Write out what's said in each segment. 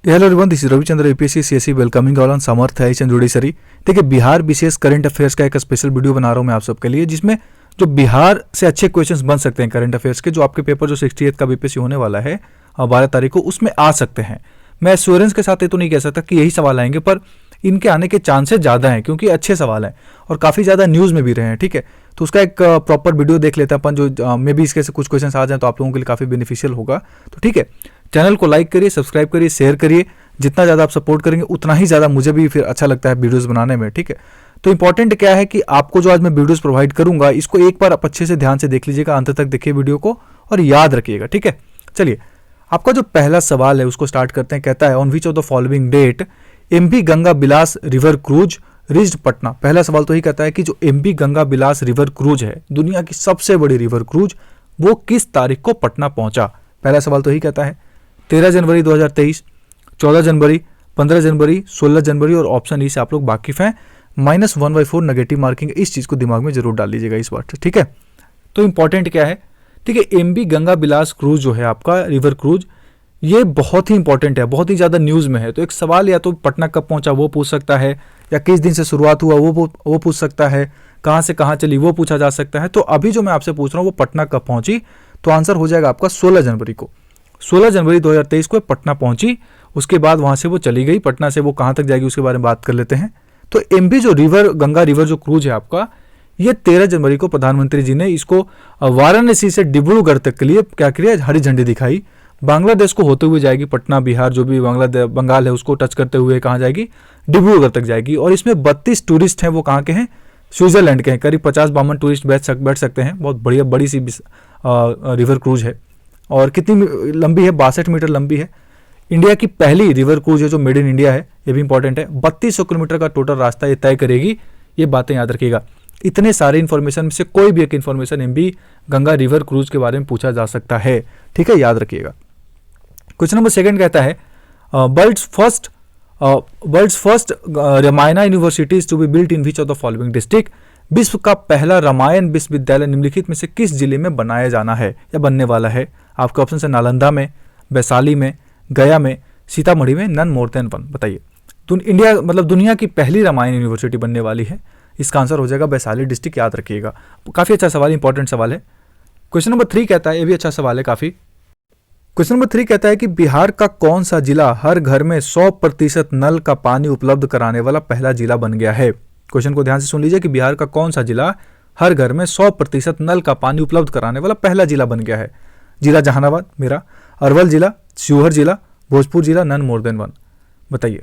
Hello everyone, this is Ravichandra UPSC CSC welcoming all on Samarth है चंदूड़ी सरी। देखिए, बिहार बीसीएस करंट अफेयर्स का एक स्पेशल वीडियो बना रहा हूँ मैं आप सबके लिए, जिसमें जो बिहार से अच्छे क्वेश्चंस बन सकते हैं करंट अफेयर्स के, जो आपके पेपर जो 68 का बीपीएससी होने वाला है 12 तारीख को, उसमें आ सकते हैं। मैं एश्योरेंस के साथ ये तो नहीं कह सकता कि यही सवाल आएंगे, पर इनके आने के चांसेस ज़्यादा हैं क्योंकि अच्छे सवाल हैं और काफ़ी ज़्यादा न्यूज़ में भी रहे हैं। ठीक है, तो उसका एक प्रॉपर वीडियो देख लेते हैं अपन, जो मे बी इसके से कुछ क्वेश्चन आ जाए तो आप लोगों के लिए काफ़ी बेनिफिशियल होगा। तो ठीक है, चैनल को लाइक करिए, सब्सक्राइब करिए, शेयर करिए। जितना ज़्यादा आप सपोर्ट करेंगे उतना ही ज़्यादा मुझे भी फिर अच्छा लगता है वीडियोस बनाने में। ठीक है, तो इंपॉर्टेंट क्या है कि आपको जो आज मैं वीडियोस प्रोवाइड करूंगा, इसको एक बार आप अच्छे से ध्यान से देख लीजिएगा, अंत तक देखिए वीडियो को और याद रखिएगा। ठीक है, चलिए आपका जो पहला सवाल है उसको स्टार्ट करते हैं। कहता है, on which of the following date MV Ganga Vilas river cruise reached Patna. पहला सवाल तो ही कहता है कि जो MV Ganga Vilas river cruise है, दुनिया की सबसे बड़ी रिवर क्रूज, वो किस तारीख को पटना पहुंचा। पहला सवाल तो ही कहता है 13 जनवरी 2023, 14 जनवरी, 15 जनवरी, 16 जनवरी और ऑप्शन ई से आप लोग वाकिफ हैं। -1/4 नेगेटिव मार्किंग, इस चीज को दिमाग में जरूर डाल लीजिएगा इस बार। ठीक है, तो इंपॉर्टेंट क्या है, ठीक है, एमवी गंगा बिलास क्रूज जो है आपका रिवर क्रूज, ये बहुत ही इंपॉर्टेंट है, बहुत ही ज्यादा न्यूज में है। तो एक सवाल या तो पटना कब पहुंचा वो पूछ सकता है, या किस दिन से शुरुआत हुआ वो पूछ सकता है, कहां से कहां चली वो पूछा जा सकता है। तो अभी जो मैं आपसे पूछ रहा हूं वो पटना कब पहुंची, तो आंसर हो जाएगा आपका 16 जनवरी को। 16 जनवरी 2023 को पटना पहुंची। उसके बाद वहां से वो चली गई, पटना से वो कहां तक जाएगी उसके बारे में बात कर लेते हैं। तो एमवी जो रिवर गंगा रिवर जो क्रूज है आपका, ये 13 जनवरी को प्रधानमंत्री जी ने इसको वाराणसी से डिब्रूगढ़ तक के लिए क्या किया, हरी झंडी दिखाई। बांग्लादेश को होते हुए जाएगी, पटना बिहार जो भी बंगाल है उसको टच करते हुए कहाँ जाएगी, डिब्रूगढ़ तक जाएगी। और इसमें 32 टूरिस्ट हैं, वो कहाँ के हैं, स्विट्जरलैंड के हैं। करीब 50-52 टूरिस्ट बैठ सकते हैं। बहुत बढ़िया बड़ी सी रिवर क्रूज है। और कितनी लंबी है, 62 मीटर लंबी है। इंडिया की पहली रिवर क्रूज है जो मेड इन इंडिया है, ये भी इंपॉर्टेंट है। 3200 किलोमीटर का टोटल रास्ता ये तय करेगी, ये बातें याद रखिएगा। इतने सारे इन्फॉर्मेशन में से कोई भी एक information MV Ganga river cruise के बारे में पूछा जा सकता है। ठीक है, याद रखिएगा। क्वेश्चन नंबर 2 कहता है, world's first Ramayana university is to be built in which of the following district. विश्व का पहला रामायण विश्वविद्यालय निम्नलिखित में से किस जिले में बनाया जाना है या बनने वाला है। आपके ऑप्शन है नालंदा में, वैशाली में, गया में, सीतामढ़ी में, नन मोर देन वन। बताइए, इंडिया मतलब दुनिया की पहली रामायण यूनिवर्सिटी बनने वाली है। इसका आंसर हो जाएगा वैशाली डिस्ट्रिक्ट। याद रखिएगा, काफी अच्छा सवाल, इंपॉर्टेंट सवाल है। क्वेश्चन नंबर 3 कहता है, ये भी अच्छा सवाल है काफी। क्वेश्चन नंबर 3 कहता है कि बिहार का कौन सा जिला हर घर में 100% नल का पानी उपलब्ध कराने वाला पहला जिला बन गया है। क्वेश्चन को ध्यान से सुन लीजिए कि बिहार का कौन सा जिला हर घर में 100% नल का पानी उपलब्ध कराने वाला पहला जिला बन गया है। जिला जहानाबाद मेरा, अरवल जिला, शिवहर जिला, भोजपुर जिला, नन मोर देन वन। बताइए,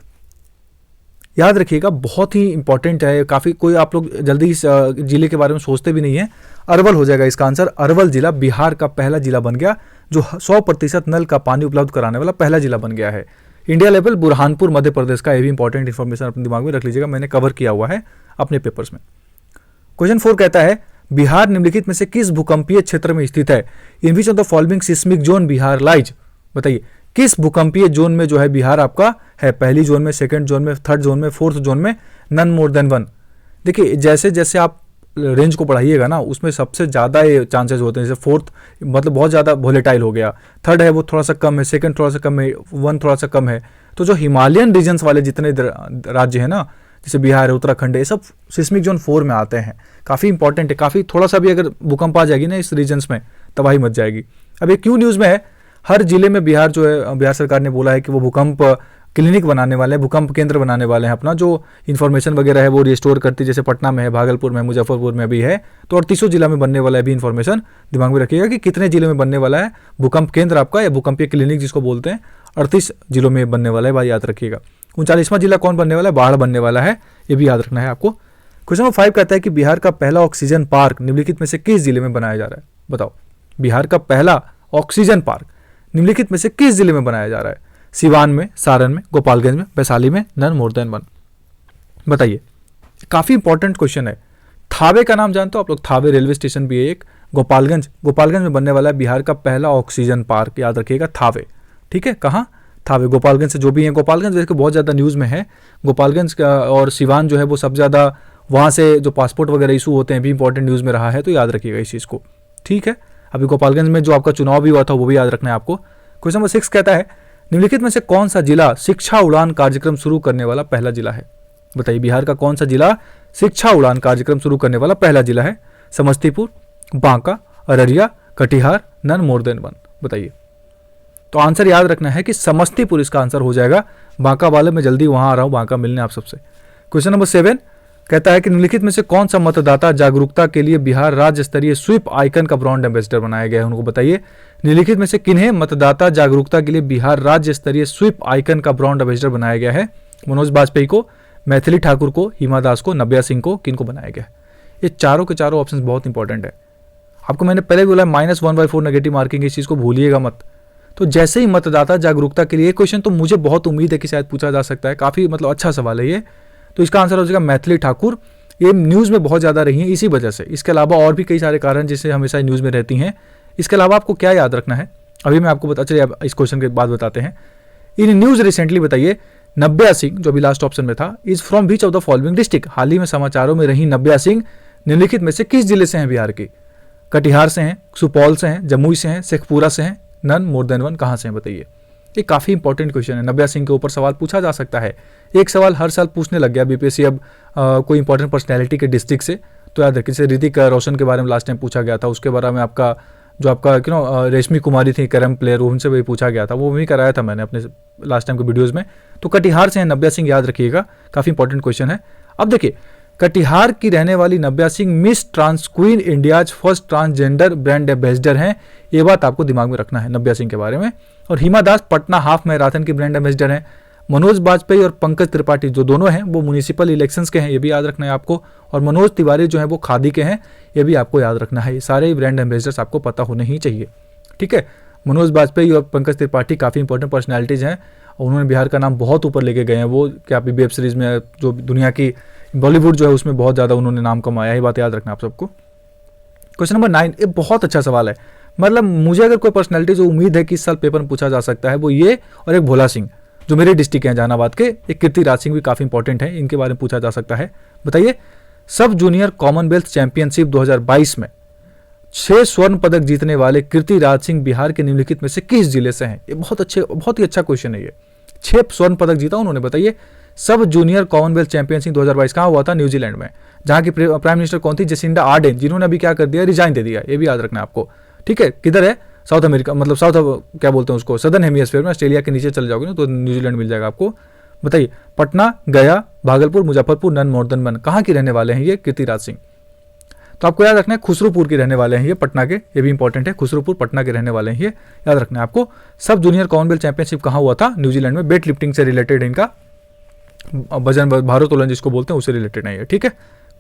याद रखिएगा, बहुत ही इंपॉर्टेंट है। काफी कोई आप लोग जल्दी इस जिले के बारे में सोचते भी नहीं है। अरवल हो जाएगा इसका आंसर। अरवल जिला बिहार का पहला जिला बन गया जो 100% नल का पानी उपलब्ध कराने वाला पहला जिला बन गया है। इंडिया लेवल बुरहानपुर मध्य प्रदेश का, ये भी इंपॉर्टेंट इन्फॉर्मेशन अपने दिमाग में रख लीजिएगा, मैंने कवर किया हुआ है अपने पेपर्स में। क्वेश्चन 4 कहता है, बिहार निम्नलिखित में से किस भूकंपीय क्षेत्र में स्थित है। In which of the following seismic zone Bihar lies. बताइए, किस भूकंपीय जोन में जो है बिहार आपका है, पहली जोन में, सेकंड जोन में, थर्ड जोन में, फोर्थ जोन में, नन मोर देन वन। देखिए, जैसे जैसे आप रेंज को बढ़ाइएगा ना, उसमें सबसे ज़्यादा ये चांसेस होते हैं। जैसे फोर्थ मतलब बहुत ज़्यादा वोलेटाइल हो गया, थर्ड है वो थोड़ा सा कम है, सेकंड थोड़ा सा कम है, वन थोड़ा सा कम है। तो जो हिमालयन रीजन्स वाले जितने राज्य हैं ना, जैसे बिहार है, उत्तराखंड है, ये सब सिस्मिक जोन 4 में आते हैं। काफ़ी इंपॉर्टेंट है, काफ़ी थोड़ा सा भी अगर भूकंप आ जाएगी ना इस रीजन्स में, तबाही मच जाएगी। अब ये क्यों न्यूज़ में है, हर जिले में बिहार जो है, बिहार सरकार ने बोला है कि वो भूकंप क्लिनिक बनाने वाले हैं, भूकंप केंद्र बनाने वाले हैं। अपना जो इन्फॉर्मेशन वगैरह है वो रिस्टोर करती, जैसे पटना में है, भागलपुर में, मुजफ्फरपुर में भी है, तो 38 जिला में बनने वाला है। भी इन्फॉर्मेशन दिमाग में रखिएगा कि कितने जिले में बनने वाला है भूकंप केंद्र आपका, या भूकंपीय क्लिनिक जिसको बोलते हैं, 38 जिलों में बनने वाला है भाई, याद रखिएगा। 39वां जिला कौन बनने वाला है, बाढ़ बनने वाला है, ये भी याद रखना है आपको। क्वेश्चन नंबर 5 कहता है कि बिहार का पहला ऑक्सीजन पार्क निम्नलिखित में से किस जिले में बनाया जा रहा है। बताओ, बिहार का पहला ऑक्सीजन पार्क निम्नलिखित में से किस जिले में बनाया जा रहा है। सिवान में, सारण में, गोपालगंज में, वैशाली में, नन मोर देन वन। बताइए, काफी इंपॉर्टेंट क्वेश्चन है। थावे का नाम जानते हो आप लोग, थावे रेलवे स्टेशन भी है एक, गोपालगंज में बनने वाला है बिहार का पहला ऑक्सीजन पार्क। याद रखिएगा, थावे। ठीक है, कहाँ, थावे, गोपालगंज से जो भी है। गोपालगंज वैसे बहुत ज़्यादा न्यूज़ में है। गोपालगंज का और सिवान जो है वो सब ज़्यादा, वहाँ से जो पासपोर्ट वगैरह इशू होते हैं भी इंपॉर्टेंट न्यूज़ में रहा है, तो याद रखिएगा इस चीज़ को। ठीक है, अभी गोपालगंज में जो आपका चुनाव भी हुआ था वो भी याद रखना है आपको। क्वेश्चन नंबर 6 कहता है, निम्नलिखित में से कौन सा जिला शिक्षा उड़ान कार्यक्रम शुरू करने वाला पहला जिला है? बताइए, बिहार का कौन सा जिला शिक्षा उड़ान कार्यक्रम शुरू करने वाला पहला जिला है? Samastipur, Banka, Araria, Katihar, none more than one. बताइए। तो आंसर याद रखना है कि समस्तीपुर इसका आंसर हो जाएगा। बांका वाले मैं जल्दी वहां आ रहा हूं बांका मिलने आप सबसे। क्वेश्चन नंबर 7 कहता है कि निम्नलिखित में से कौन सा मतदाता जागरूकता के लिए बिहार राज्य स्तरीय स्वीप आइकन का ब्रांड एम्बेसडर बनाया गया है? उनको बताइए। निम्नलिखित में से किन्हें मतदाता जागरूकता के लिए बिहार राज्य स्तरीय स्वीप आइकन का ब्रांड एम्बेसडर बनाया गया है? मनोज बाजपेयी को, मैथिली ठाकुर को, हिमा दास को, नव्या सिंह को, किनको बनाया गया? ये चारों के चारों ऑप्शन बहुत इंपॉर्टेंट है। आपको मैंने पहले भी बोला -1/4 नेगेटिव मार्किंग, इस चीज को भूलिएगा मत। तो जैसे ही मतदाता जागरूकता के लिए क्वेश्चन, तो मुझे बहुत उम्मीद है कि शायद पूछा जा सकता है, काफी मतलब अच्छा सवाल है ये। तो इसका आंसर हो जाएगा मैथिली ठाकुर। ये न्यूज में बहुत ज्यादा रही है इसी वजह से। इसके अलावा और भी कई सारे कारण जिससे हमेशा न्यूज में रहती हैं। इसके अलावा आपको क्या याद रखना है अभी मैं आपको चलिए इस क्वेश्चन के बाद बताते हैं। इन न्यूज रिसेंटली बताइए, नव्या सिंह जो भी लास्ट ऑप्शन में था, is from which of the following district? हाल ही में समाचारों में रही नव्या सिंह निम्नलिखित में से किस जिले से हैं बिहार के? कटिहार से हैं, सुपौल से हैं, जमुई से हैं, शेखपुरा से हैं, नन मोर देन वन कहां से हैं? बताइए। ये काफी इंपॉर्टेंट क्वेश्चन है। नव्या सिंह के ऊपर सवाल पूछा जा सकता है। एक सवाल हर साल पूछने लग गया बीपीएससी अब कोई इंपॉर्टेंट पर्सनैलिटी के डिस्ट्रिक्ट से। तो याद रखिए, जैसे ऋतिक रोशन के बारे में लास्ट टाइम पूछा गया था, उसके बारे में आपका जो आपका रेशमी कुमारी थी कैरम प्लेयर, उनसे भी पूछा गया था, वो भी कराया था मैंने अपने लास्ट टाइम के वीडियोज में। तो कटिहार से हैं नव्या सिंह, याद रखिएगा, काफी इंपॉर्टेंट क्वेश्चन है। अब देखिए, कटिहार की रहने वाली Navya Singh miss trans queen India's first transgender brand ambassador हैं। ये बात आपको दिमाग में रखना है नव्या सिंह के बारे में। और हिमा दास पटना हाफ मैराथन की ब्रांड एम्बेसडर हैं। मनोज बाजपेयी और पंकज त्रिपाठी जो दोनों हैं वो म्यूनिसिपल इलेक्शंस के हैं, ये भी याद रखना है आपको। और मनोज तिवारी जो है वो खादी के हैं, ये भी आपको याद रखना है। ये सारे ब्रांड एम्बेसडर्स आपको पता होने ही चाहिए, ठीक है। मनोज बाजपेयी और पंकज त्रिपाठी काफ़ी इंपॉर्टेंट पर्सनैलिटीज़ हैं, उन्होंने बिहार का नाम बहुत ऊपर लेके गए हैं। वो क्या अभी वेब सीरीज़ में जो दुनिया की बॉलीवुड जो है उसमें बहुत ज़्यादा उन्होंने नाम कमाया, ये बात याद रखना आप सबको। क्वेश्चन नंबर 9, ये बहुत अच्छा सवाल है। मतलब मुझे अगर कोई पर्सनैलिटी जो उम्मीद है कि इस साल पेपर में पूछा जा सकता है वो ये, और एक भोला सिंह जो मेरे डिस्ट्रिक्ट हैं जहानाबाद के, एक कीर्तिराज सिंह भी काफ़ी इंपॉर्टेंट है, इनके बारे में पूछा जा सकता है। बताइए, सब जूनियर कॉमनवेल्थ चैंपियनशिप 2022 में 6 स्वर्ण पदक जीतने वाले कीर्तिराज सिंह बिहार के निम्नलिखित में से किस जिले से हैं? ये बहुत ही अच्छा क्वेश्चन है ये। 6 स्वर्ण पदक जीता उन्होंने। बताइए, सब जूनियर कॉमनवेल्थ चैंपियनशिप 2022 कहाँ हुआ था? न्यूजीलैंड में, जहाँ की प्राइम मिनिस्टर कौन थी? जेसिंडा आर्डेन, जिन्होंने अभी क्या कर दिया? रिजाइन दे दिया। ये भी याद रखना है आपको, ठीक है। किधर है? साउथ अमेरिका, मतलब साउथ क्या बोलते हैं उसको, सदर्न हेमिस्फीयर में, ऑस्ट्रेलिया के नीचे चले जाओगे ना तो न्यूजीलैंड मिल जाएगा आपको। बताइए, Patna, Gaya, Bhagalpur, Muzaffarpur, none more than one, कहाँ की रहने वाले हैं ये कीर्तिराज सिंह? तो आपको याद रखना है खुसरूपुर के रहने वाले हैं ये, पटना के, ये भी इंपॉर्टेंट है। खुसरूपुर पटना के रहने वाले हैं ये, याद रखना है आपको। सब जूनियर कॉमनवेल्थ चैंपियनशिप कहाँ हुआ था? न्यूजीलैंड में। वेट लिफ्टिंग से रिलेटेड इनका, वजन भारोत्तोलन जिसको बोलते हैं उससे रिलेटेड है ये, ठीक है।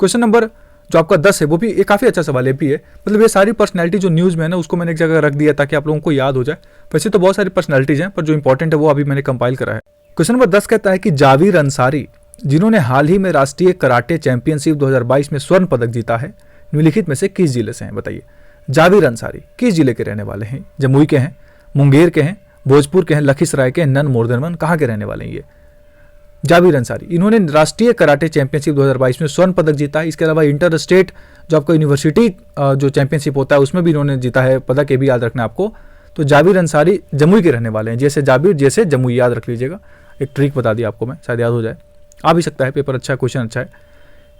क्वेश्चन नंबर जो आपका 10 है वो भी ये काफ़ी अच्छा सवाल है भी है। मतलब ये सारी पर्सनैलिटी जो न्यूज़ में है ना उसको मैंने एक जगह रख दिया ताकि आप लोगों को याद हो जाए। वैसे तो बहुत सारी पर्सनैलिटीज़ हैं पर जो इंपॉर्टेंट है वो अभी मैंने कंपाइल करा है। क्वेश्चन नंबर 10 कहता है कि जावीर अंसारी जिन्होंने हाल ही में राष्ट्रीय कराटे चैंपियनशिप 2022 में स्वर्ण पदक जीता है, निम्नलिखित में से किस जिले से हैं? बताइए। जावीर अंसारी किस जिले के रहने वाले हैं? जमुई के हैं, मुंगेर के हैं, भोजपुर के हैं, लखीसराय के हैं, नन मोर देन वन, कहाँ के रहने वाले हैं ये? जावीर अंसारी, इन्होंने राष्ट्रीय कराटे चैंपियनशिप 2022 में स्वर्ण पदक जीता है। इसके अलावा इंटर स्टेट जो आपका यूनिवर्सिटी जो चैंपियनशिप होता है उसमें भी इन्होंने जीता है पदक, ये भी याद रखना है आपको। तो जावीर अंसारी जमुई के रहने वाले हैं, जैसे जावीर जैसे जमुई, याद रख लीजिएगा। एक ट्रिक बता दी आपको मैं, शायद याद हो जाए, आ भी सकता है, पेपर अच्छा है, क्वेश्चन अच्छा है।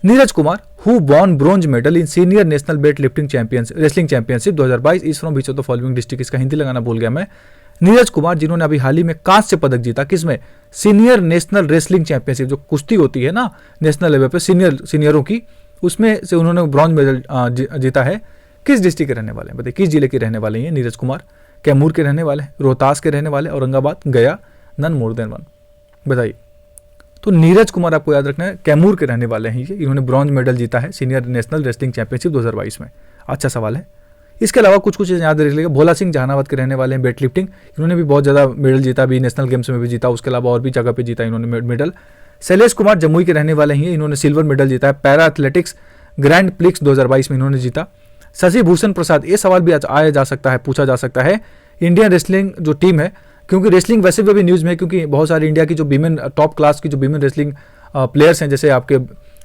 Neeraj Kumar who won bronze medal in senior national weight lifting wrestling championship 2022 is from which of the following district? इसका हिंदी लगाना भूल गया मैं। नीरज कुमार जिन्होंने अभी हाल ही में कांस्य पदक जीता, किसमें? सीनियर नेशनल रेसलिंग चैंपियनशिप, जो कुश्ती होती है ना नेशनल लेवल पे सीनियरों की, उसमें से उन्होंने ब्रॉन्ज मेडल जीता है। किस डिस्ट्रिक्ट के रहने वाले हैं? बताइए, किस जिले के रहने वाले हैं नीरज कुमार? कैमूर के रहने वाले हैं, रोहतास के रहने वाले, औरंगाबाद, गया, नन मोर देन वन, बताइए। तो नीरज कुमार आपको याद रखना है, कैमूर के रहने वाले हैं ये, इन्होंने ब्रॉन्ज मेडल जीता है सीनियर नेशनल रेसलिंग चैंपियनशिप 2022 में। अच्छा सवाल है। इसके अलावा कुछ चीज़ याद रख लीजिएगा। भोला सिंह जहानाबाद के रहने वाले हैं, वेट लिफ्टिंग, इन्होंने भी बहुत ज़्यादा मेडल जीता, भी नेशनल गेम्स में भी जीता, उसके अलावा और भी जगह पे जीता इन्होंने मेडल। शैलेश कुमार जमुई के रहने वाले हैं, इन्होंने सिल्वर मेडल जीता है। पैरा एथलेटिक्स ग्रैंड प्रिक्स 2022 में इन्होंने जीता। शशि भूषण प्रसाद, ये सवाल भी आया जा सकता है, पूछा जा सकता है। इंडियन रेसलिंग जो टीम है, क्योंकि रेसलिंग वैसे भी अभी न्यूज़ में है, क्योंकि बहुत सारी इंडिया की जो विमेन टॉप क्लास की जो विमेन रेसलिंग प्लेयर्स हैं, जैसे आपके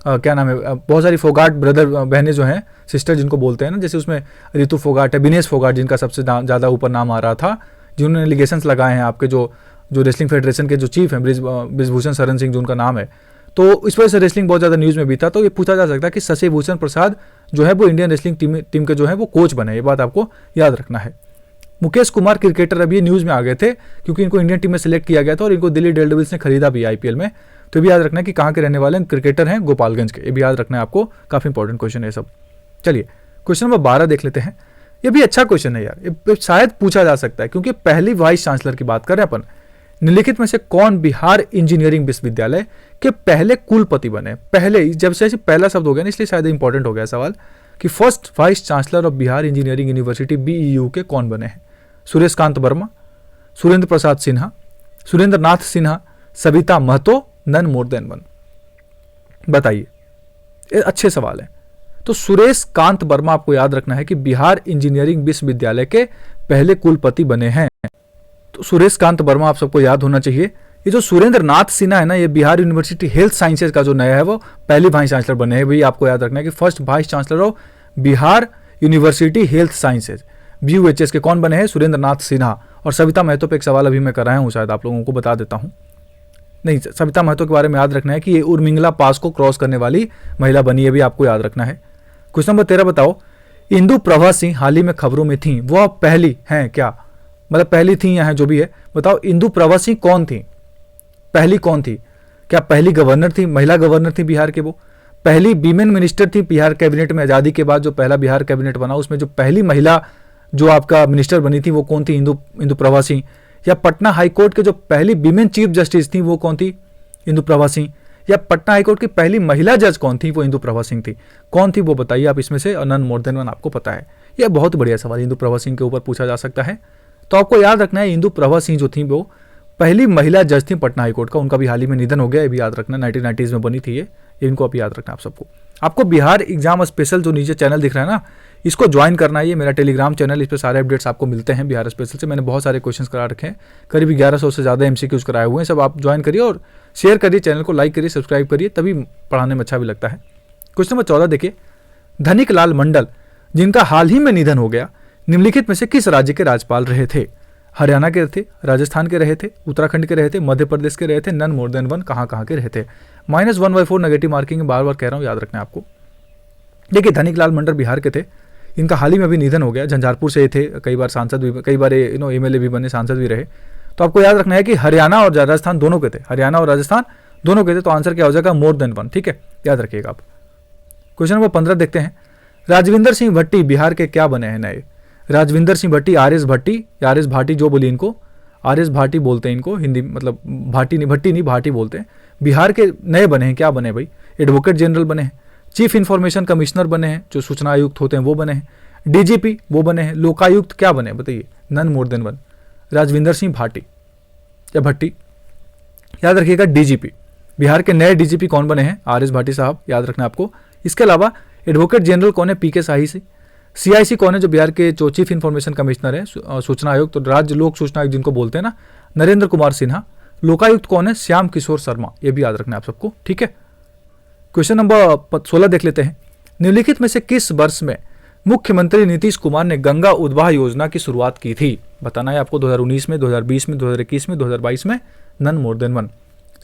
क्या नाम है, बहुत सारी फोगाट ब्रदर बहनें जो हैं, सिस्टर जिनको बोलते हैं ना, जैसे उसमें रितु फोगाट है, विनेश फोगाट जिनका सबसे ज़्यादा ऊपर नाम आ रहा था, जिन्होंने एलिगेशंस लगाए हैं आपके जो जो रेसलिंग फेडरेशन के जो चीफ हैं ब्रिजभूषण शरण सिंह, जो उनका नाम है, तो इस वजह से रेसलिंग बहुत ज़्यादा न्यूज़ में भी था। तो ये पूछा जा सकता है कि शशि भूषण प्रसाद जो है वो इंडियन रेसलिंग टीम के जो है वो कोच बने, ये बात आपको याद रखना है। मुकेश कुमार क्रिकेटर अभी न्यूज़ में आ गए थे क्योंकि इनको इंडियन टीम में सेलेक्ट किया गया था और इनको दिल्ली डेयरडेविल्स ने खरीदा भी आईपीएल में। तो भी याद रखना है कि कहाँ के रहने वाले हैं, क्रिकेटर हैं गोपालगंज के, ये भी याद रखना है आपको, काफ़ी इंपॉर्टेंट क्वेश्चन है सब। चलिए क्वेश्चन नंबर 12 देख लेते हैं। ये भी अच्छा क्वेश्चन है यार, ये शायद पूछा जा सकता है क्योंकि पहली वाइस चांसलर की बात करें अपन, निम्नलिखित में से कौन बिहार इंजीनियरिंग विश्वविद्यालय के पहले कुलपति बने? पहले, जब से पहला शब्द हो गया ना, इसलिए शायद इंपॉर्टेंट हो गया सवाल कि first vice chancellor of Bihar engineering university BEU के कौन बने हैं? Suresh Kant Verma, Surendra Prasad Sinha, Surendra Nath Sinha, Savita Mahato, none more than one. बताइए, ये अच्छे सवाल है। तो सुरेश कांत वर्मा आपको याद रखना है कि बिहार इंजीनियरिंग विश्वविद्यालय के पहले कुलपति बने हैं। तो सुरेश कांत वर्मा आप सबको याद होना चाहिए। ये जो सुरेंद्र नाथ सिन्हा है ना, ये बिहार यूनिवर्सिटी हेल्थ साइंसेज का जो नया है वो पहली वाइस चांसलर बने हैं। वही आपको याद रखना है कि first vice chancellor of Bihar university health sciences BUHS के कौन बने हैं? सुरेंद्र नाथ सिन्हा। और सविता महतो पे एक सवाल अभी मैं कराया हूँ, शायद आप लोगों को बता देता हूँ। नहीं, सविता महतो के बारे में याद रखना है कि ये उर्मिंगला पास को क्रॉस करने वाली महिला बनी है, भी आपको याद रखना है। क्वेश्चन नंबर 13 बताओ, इंदु प्रभा सिंह हाल ही में खबरों में थी, वो अब पहली हैं क्या? मतलब पहली थी या है, जो भी है बताओ। इंदु प्रभा सिंह कौन थी? पहली कौन थी? क्या पहली गवर्नर थी, महिला गवर्नर थी बिहार के? वो पहली वीमेन मिनिस्टर थी बिहार कैबिनेट में, आज़ादी के बाद जो पहला बिहार कैबिनेट बना उसमें जो पहली महिला जो आपका मिनिस्टर बनी थी वो कौन थी? इंदु प्रभा सिंह। या पटना हाईकोर्ट के जो पहली वीमेन चीफ जस्टिस थी वो कौन थी? इंदु प्रभा सिंह। या पटना हाईकोर्ट की पहली महिला जज कौन थी? वो इंदु प्रभा सिंह थी। कौन थी वो बताइए आप इसमें से, और नन मोर देन वन आपको पता है। यह बहुत बढ़िया सवाल इंदु प्रभा सिंह के ऊपर पूछा जा सकता है। तो आपको याद रखना है इंदु प्रभा सिंह जो थी वो पहली महिला जज थी पटना हाईकोर्ट का, उनका भी हाल ही में निधन हो गया, ये भी याद रखना। 1990s में बनी थी ये, इनको आप याद रखना आप सबको। आपको बिहार एग्जाम स्पेशल जो नीचे चैनल दिख रहा है ना, इसको ज्वाइन करना है। ये मेरा टेलीग्राम चैनल, इस पर सारे अपडेट्स आपको मिलते हैं बिहार स्पेशल से। मैंने बहुत सारे क्वेश्चंस करा रखे हैं, करीब 1100 से ज़्यादा MCQs कराए हुए हैं। सब आप ज्वाइन करिए और शेयर करिए, चैनल को लाइक करिए, सब्सक्राइब करिए, तभी पढ़ाने में अच्छा भी लगता है। क्वेश्चन नंबर 14 देखिए, धनिक लाल मंडल जिनका हाल ही में निधन हो गया, निम्नलिखित में से किस राज्य के राज्यपाल रहे थे? हरियाणा के थे, राजस्थान के रहे थे, उत्तराखंड के रहे थे, मध्य प्रदेश के रहे थे, नन मोर देन वन कहाँ के रहे थे? -1/4 नेगेटिव मार्किंग बार बार कह रहा हूँ, याद रखना है आपको। देखिए, धनिक लाल मंडल बिहार के थे, इनका हाल ही में अभी निधन हो गया। झंझारपुर से थे, कई बार सांसद भी, कई बार MLA भी बने, सांसद भी रहे। तो आपको याद रखना है कि हरियाणा और राजस्थान दोनों के थे, हरियाणा और राजस्थान दोनों के थे। तो आंसर क्या हो जाएगा? मोर देन वन। ठीक है, याद रखिएगा आप। क्वेश्चन नंबर 15 देखते हैं, राजविंदर सिंह भट्टी बिहार के क्या बने हैं नए? राजविंदर सिंह भट्टी, RS भट्टी या RS भाटी जो बोली, इनको RS भाटी बोलते हैं, इनको हिंदी मतलब भाटी नहीं, भट्टी नहीं, भाटी बोलते हैं। बिहार के नए बने हैं, क्या बने भाई? एडवोकेट जनरल बने हैं, चीफ इन्फॉर्मेशन कमिश्नर बने हैं, जो सूचना आयुक्त होते हैं वो बने हैं, DGP वो बने हैं, लोकायुक्त क्या बने बताइए? None more than one, Rajvinder Singh Bhati या भट्टी। याद रखिएगा DGP, बिहार के नए DGP कौन बने हैं? RS भाटी साहब, याद रखना आपको। इसके अलावा एडवोकेट जनरल कौन है? PK शाही से। CIC कौन है? जो बिहार के जो चीफ इन्फॉर्मेशन कमिश्नर है, सूचना आयोग, तो राज्य लोक सूचना आयोग जिनको बोलते हैं ना, नरेंद्र कुमार सिन्हा। लोकायुक्त कौन है? श्याम किशोर शर्मा, ये भी याद रखना है आप सबको। ठीक है, क्वेश्चन नंबर 16 देख लेते हैं, निम्नलिखित में से किस वर्ष में मुख्यमंत्री नीतीश कुमार ने गंगा उद्वाह योजना की शुरुआत की थी? बताना है आपको। 2019 में, 2020 में, 2021 में, 2022 में, नन मोर देन वन।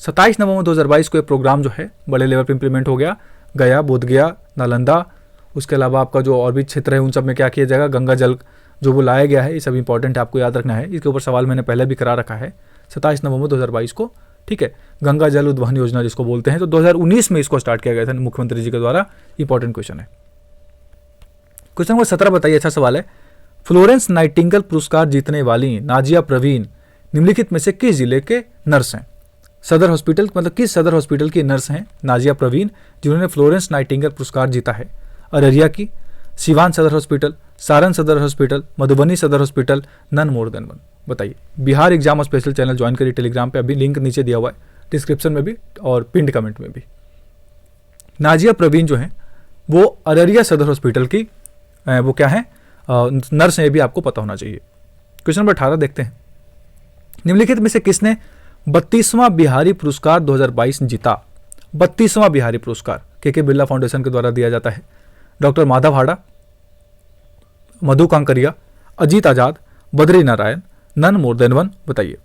27 नवंबर 2022 को ये प्रोग्राम जो है बड़े लेवल पर इंप्लीमेंट हो गया। गया, बोधगया, नालंदा, उसके अलावा आपका जो और भी क्षेत्र है उन सब में क्या किया जाएगा? गंगा जल जो वो लाया गया है, ये सब इंपॉर्टेंट है, आपको याद रखना है। इसके ऊपर सवाल मैंने पहले भी करा रखा है 27 नवंबर 2022 को। ठीक है, गंगा जल उद्वहन योजना जिसको बोलते हैं। तो 2019 में इसको स्टार्ट किया गया था मुख्यमंत्री जी के द्वारा। इंपॉर्टेंट क्वेश्चन है। क्वेश्चन नंबर 17 बताइए, अच्छा सवाल है, फ्लोरेंस नाइटिंगेल पुरस्कार जीतने वाली नाजिया प्रवीण निम्नलिखित में से किस जिले के नर्स हैं? सदर हॉस्पिटल, मतलब किस सदर हॉस्पिटल की नर्स हैं नाजिया प्रवीण जिन्होंने फ्लोरेंस नाइटिंगेल पुरस्कार जीता है? अररिया की, सिवान सदर हॉस्पिटल, सारण सदर hospital, Madhubani Sadar hospital, none more than one. बताइए। Bihar exam special channel join करिए टेलीग्राम पे, अभी लिंक नीचे दिया हुआ है डिस्क्रिप्शन में भी और पिंड कमेंट में भी। नाजिया प्रवीण जो है वो अररिया सदर हॉस्पिटल की वो क्या है नर्स है, ये भी आपको पता होना चाहिए। क्वेश्चन नंबर 18 देखते हैं, निम्नलिखित में से किसने 32वां बिहारी पुरस्कार 2022 जीता? 32वां बिहारी पुरस्कार के बिरला फाउंडेशन के द्वारा दिया जाता है। Doctor Madhav Hada, Madhu Kankaria, Ajit Azad, Badri Narayan, none more than one. बताइए।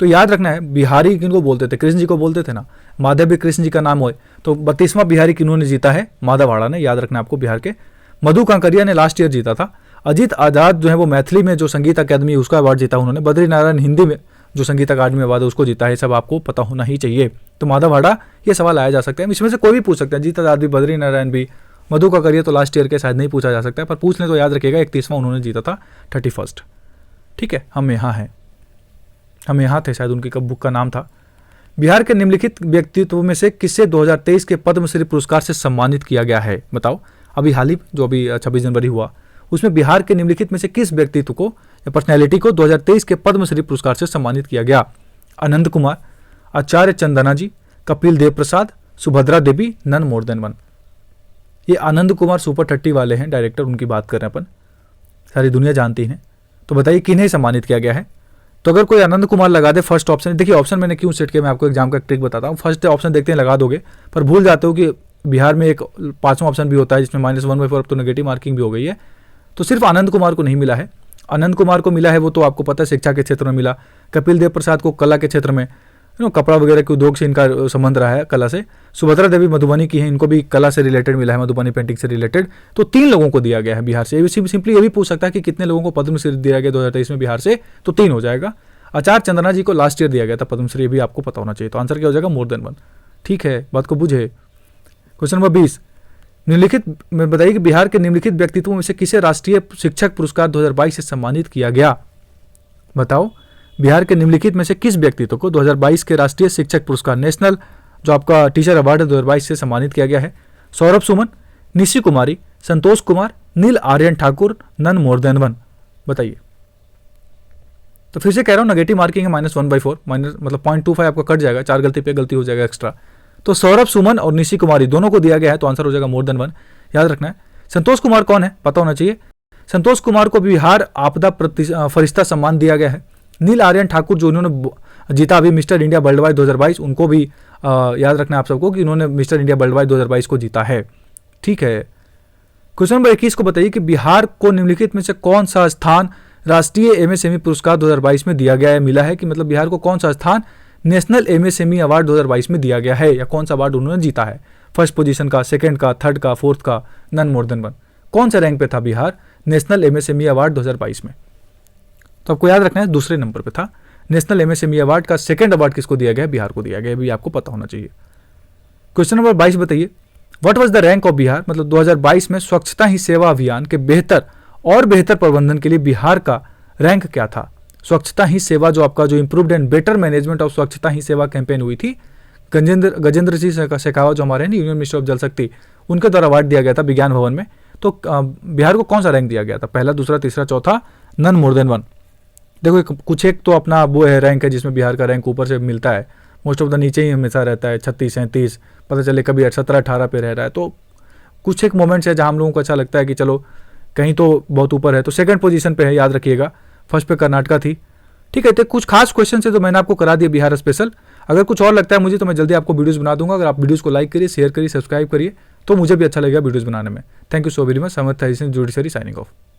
तो याद रखना है बिहारी किनको बोलते थे, कृष्ण जी को बोलते थे ना, माधव भी कृष्ण जी का नाम होए। तो 32वां बिहारी किन्होंने जीता है, माधववाड़ा ने, याद रखना है आपको बिहार के। मधु कांकरिया ने लास्ट ईयर जीता था। अजीत आजाद जो है वो मैथिली में जो संगीत अकादमी उसका अवार्ड जीता उन्होंने। बद्री नारायण हिंदी में जो संगीत अकादमी अवार्ड है उसको जीता है। सब आपको पता होना ही चाहिए। तो माधववाड़ा ये सवाल आया जा सकता है, इसमें से कोई भी पूछ सकता है, अजीत आजाद भी, बद्री नारायण भी, मधु कांकरिया तो लास्ट ईयर के शायद नहीं पूछा जा सकता है, पर पूछ लें तो याद रखिएगा 31वां उन्होंने जीता था, 31st। ठीक है, हम यहाँ हैं, हम यहाँ थे, शायद उनकी बुक का नाम था। बिहार के निम्नलिखित व्यक्तित्व में से किसे 2023 के पद्मश्री पुरस्कार से सम्मानित किया गया है, बताओ। अभी हाल ही जो अभी 26 जनवरी हुआ उसमें बिहार के निम्नलिखित में से किस व्यक्तित्व को या पर्सनैलिटी को 2023 के पद्मश्री पुरस्कार से सम्मानित किया गया। आनंद कुमार, आचार्य चंदना जी, कपिल देव प्रसाद, सुभद्रा देवी, नन मोर देन वन। ये आनंद कुमार सुपर 30 वाले हैं डायरेक्टर, उनकी बात कर रहे हैं अपन, सारी दुनिया जानती है। तो बताइए किन्हें सम्मानित किया गया है। तो अगर कोई आनंद कुमार लगा दे फर्स्ट ऑप्शन, देखिए ऑप्शन मैंने क्यों सेट किया, मैं आपको एग्जाम का ट्रिक बताता हूँ। फर्स्ट ऑप्शन देखते हैं लगा दोगे, पर भूल जाते हो कि बिहार में एक 5वां ऑप्शन भी होता है जिसमें -1/4, अब तो नेगेटिव मार्किंग भी हो गई है। तो सिर्फ आनंद कुमार को नहीं मिला है। आनंद कुमार को मिला है वो तो आपको पता है शिक्षा के क्षेत्र में मिला। कपिल देव प्रसाद को कला के क्षेत्र में, कपड़ा वगैरह के उद्योग से इनका संबंध रहा है, कला से। सुभद्रा देवी मधुबनी की है, इनको भी कला से रिलेटेड मिला है, मधुबनी पेंटिंग से रिलेटेड। तो 3 लोगों को दिया गया है बिहार से। सिंपली ये भी पूछ सकता है कि कितने लोगों को पद्मश्री दिया गया 2023 में बिहार से, तो 3 हो जाएगा। आचार्य चंदना जी को लास्ट ईयर दिया गया था पद्मश्री, भी आपको पता होना चाहिए। तो आंसर क्या हो जाएगा, मोर देन वन। ठीक है, बात को बुझे। क्वेश्चन नंबर 20, निम्नलिखित में बताइए कि बिहार के निम्नलिखित व्यक्तित्वों में से किसे राष्ट्रीय शिक्षक पुरस्कार 2022 से सम्मानित किया गया, बताओ। बिहार के निम्नलिखित में से किस व्यक्तित्व को 2022 के राष्ट्रीय शिक्षक पुरस्कार, नेशनल जो आपका टीचर अवार्ड है 2022 से सम्मानित किया गया है। Saurabh Suman, Nishi Kumari, Santosh Kumar, Neel Aryan Thakur, none more than one, बताइए। तो फिर से कह रहा हूँ नेगेटिव मार्किंग है -1/4, मतलब 0.25 आपका कट जाएगा, 4 गलती पे गलती हो जाएगा एक्स्ट्रा। तो सौरभ सुमन और निशी कुमारी दोनों को दिया गया है, तो आंसर हो जाएगा मोर देन वन, याद रखना है। संतोष कुमार कौन है, पता होना चाहिए। संतोष कुमार को बिहार आपदा फरिश्ता सम्मान दिया गया है। नील आर्यन ठाकुर जो उन्होंने जीता अभी मिस्टर इंडिया वर्ल्ड वाइड 2022, उनको भी याद रखना है आप सबको कि उन्होंने मिस्टर इंडिया वर्ल्ड वाइड 2022 को जीता है। ठीक है, क्वेश्चन नंबर 21 को बताइए कि बिहार को निम्नलिखित में से कौन सा स्थान राष्ट्रीय एमएसएमई पुरस्कार 2022 में दिया गया है, मिला है कि मतलब बिहार को कौन सा स्थान नेशनल एमएसएमई अवार्ड 2022 में दिया गया है, या कौन सा अवार्ड उन्होंने जीता है। फर्स्ट पोजीशन का, सेकंड का, थर्ड का, फोर्थ का, नन मोर देन वन, कौन सा रैंक पे था बिहार नेशनल एमएसएमई अवार्ड 2022 में। तो आपको याद रखना है दूसरे नंबर पे था नेशनल एमएसएमई अवार्ड का। सेकंड अवार्ड किसको दिया गया, बिहार को दिया गया, भी आपको पता होना चाहिए। क्वेश्चन नंबर 22 बताइए, what was the rank of Bihar, मतलब 2022 में स्वच्छता ही सेवा अभियान के बेहतर और बेहतर प्रबंधन के लिए बिहार का रैंक क्या था। स्वच्छता ही सेवा जो आपका जो improved and better management of स्वच्छता ही सेवा कैंपेन हुई थी, गजेंद्र सिंह शेखावत जो हमारे यूनियन मिनिस्टर ऑफ जल शक्ति, उनके द्वारा अवार्ड दिया गया था विज्ञान भवन में। तो बिहार को कौन सा रैंक दिया गया था, पहला, दूसरा, तीसरा, चौथा, नन मोर देन वन। देखो कुछ एक तो अपना वो है रैंक है जिसमें बिहार का रैंक ऊपर से मिलता है, मोस्ट ऑफ द नीचे ही हमेशा रहता है, 36, 37, पता चले कभी 17, 18 पे रह रहा है। तो कुछ एक मोमेंट्स है जहाँ हम लोगों को अच्छा लगता है कि चलो कहीं तो बहुत ऊपर है। तो सेकंड पोजीशन पे है, याद रखिएगा। फर्स्ट पे कर्नाटका थी। ठीक है, तो कुछ खास क्वेश्चन है तो मैंने आपको करा दिया बिहार स्पेशल। अगर कुछ और लगता है मुझे तो मैं जल्दी आपको वीडियोस बना दूंगा। अगर आप वीडियोस को लाइक करिए, शेयर करिए, सब्सक्राइब करिए तो मुझे भी अच्छा लगेगा वीडियोस बनाने में। Thank you so very much. Samarth judiciary signing off.